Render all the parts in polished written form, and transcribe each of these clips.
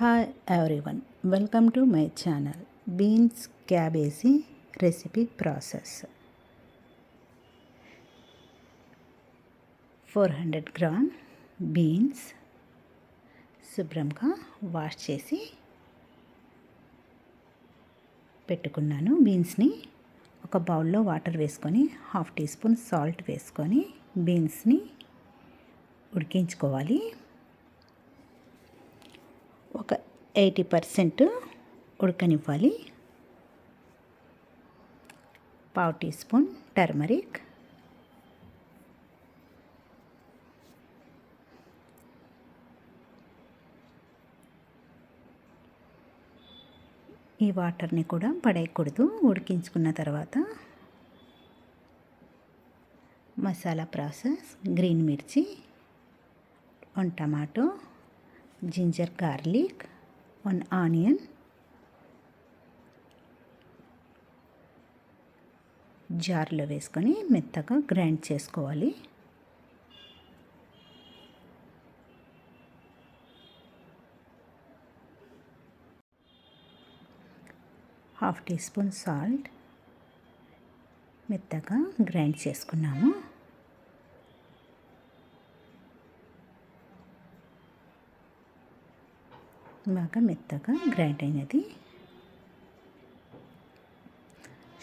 Hi everyone, welcome to my channel Beans Cabbage Recipe Process. 400 gram beans శుభ్రంగా wash చేసి పెట్టుకున్నాను. బీన్స్ని ఒక బౌల్లో వాటర్ వేసుకొని హాఫ్ టీ స్పూన్ సాల్ట్ వేసుకొని బీన్స్ని ఉడికించుకోవాలి. ఒక 80% ఉడకనివ్వాలి. పావు టీ స్పూన్ టర్మరిక్, ఈ వాటర్ని కూడా పడేయకూడదు. ఉడికించుకున్న తర్వాత మసాలా ప్రాసెస్: గ్రీన్ మిర్చి, 1 టమాటో, జింజర్ గార్లిక్, 1 ఆనియన్, జార్లో వేసుకొని మెత్తగా గ్రైండ్ చేసుకోవాలి. హాఫ్ టీ స్పూన్ సాల్ట్, మెత్తగా గ్రైండ్ చేసుకున్నాము. బాగా మెత్తగా గ్రైండ్ అయినది.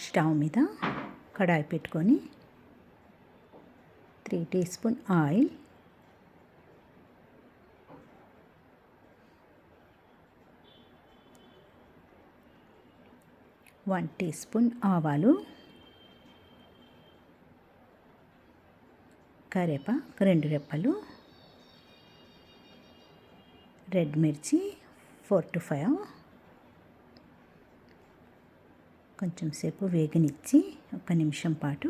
స్టవ్ మీద కడాయి పెట్టుకొని 3 teaspoon oil, 1 teaspoon ఆవాలు, కరివేపాకు 2 రెప్పలు, రెడ్ మిర్చి 4 to 5, కొంచెం సేపు వేగనిచ్చి 1 నిమిషం పాటు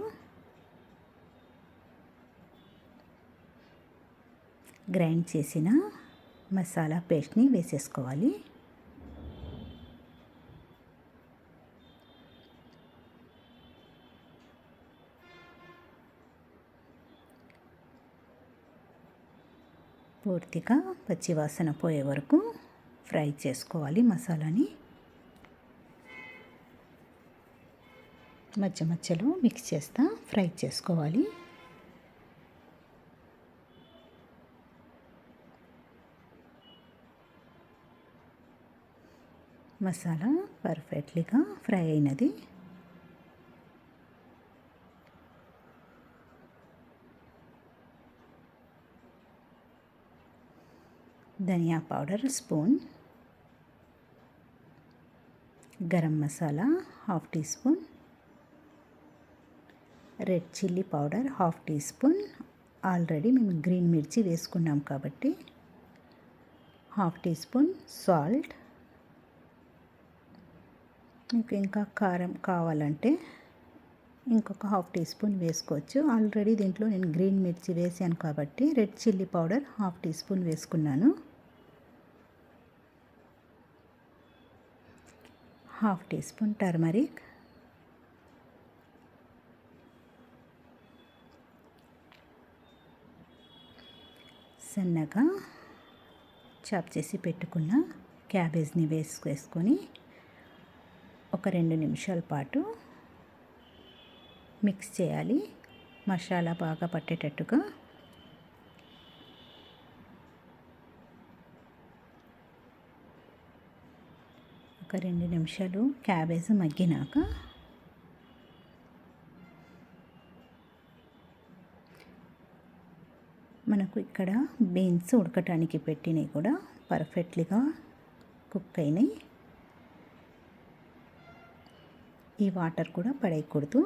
గ్రైండ్ చేసిన మసాలా పేస్ట్ని వేసేసుకోవాలి. పూర్తిగా పచ్చివాసన పోయే వరకు ఫ్రై చేసుకోవాలి. మసాలాని మధ్య మధ్యలో మిక్స్ చేస్తా ఫ్రై చేసుకోవాలి. మసాలా పర్ఫెక్ట్లీగా ఫ్రై అయినది. ధనియా powder spoon, garam masala half teaspoon, red chilli powder half teaspoon. Already మేము గ్రీన్ మిర్చి వేసుకున్నాం కాబట్టి హాఫ్ టీ స్పూన్ సాల్ట్. మీకు ఇంకా కారం కావాలంటే ఇంకొక హాఫ్ టీ స్పూన్ వేసుకోవచ్చు. ఆల్రెడీ దీంట్లో నేను గ్రీన్ మిర్చి వేసాను కాబట్టి red chilli powder half teaspoon వేసుకున్నాను. హాఫ్ టీ స్పూన్ టర్మరిక్, సన్నగా చాప్ చేసి పెట్టుకున్న క్యాబేజ్ని వేసుకొని ఒక 2 నిమిషాల పాటు మిక్స్ చేయాలి. మసాలా బాగా పట్టేటట్టుగా. ఒక 2 నిమిషాలు క్యాబేజ్ మగ్గినాక మనకు ఇక్కడ బీన్స్ ఉడకటానికి పెట్టినవి కూడా పర్ఫెక్ట్లీగా కుక్ అయినాయి. ఈ వాటర్ కూడా పడేయకూడదు.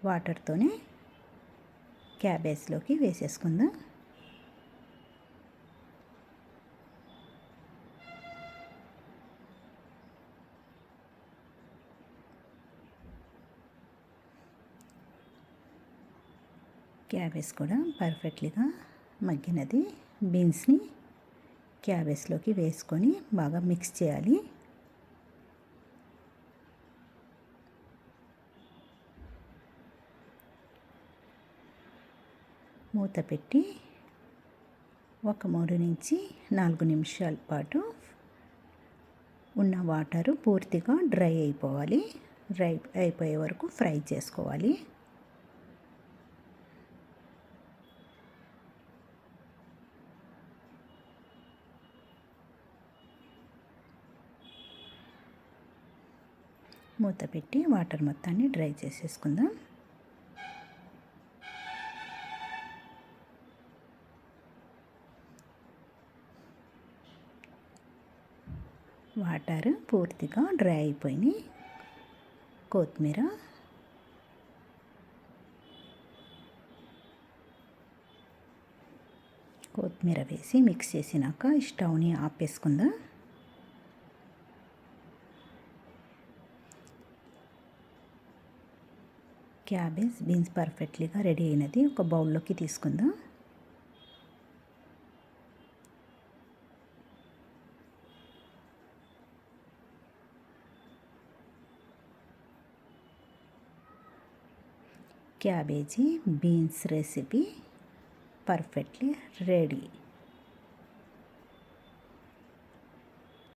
వాటర్తోనే క్యాబేజ్లోకి వేసేసుకుందాం. క్యాబేజ్ కూడా పర్ఫెక్ట్లీగా మగ్గినది. బీన్స్ని క్యాబేజ్లోకి వేసుకొని బాగా మిక్స్ చేయాలి. మూత పెట్టి ఒక 3 నుంచి 4 నిమిషాల పాటు ఉన్న వాటరు పూర్తిగా డ్రై అయిపోవాలి. డ్రై అయిపోయే వరకు ఫ్రై చేసుకోవాలి. మూత పెట్టి వాటర్ మొత్తాన్ని డ్రై చేసేసుకుందాం. వాటర్ పూర్తిగా డ్రై అయిపోయినాయి. కొత్తిమీర వేసి మిక్స్ చేసినాక స్టవ్ని ఆపేసుకుందాం. క్యాబేజ్ బీన్స్ పర్ఫెక్ట్లీగా రెడీ అయినది. ఒక బౌల్లోకి తీసుకుందాం. Cabbage beans recipe perfectly ready.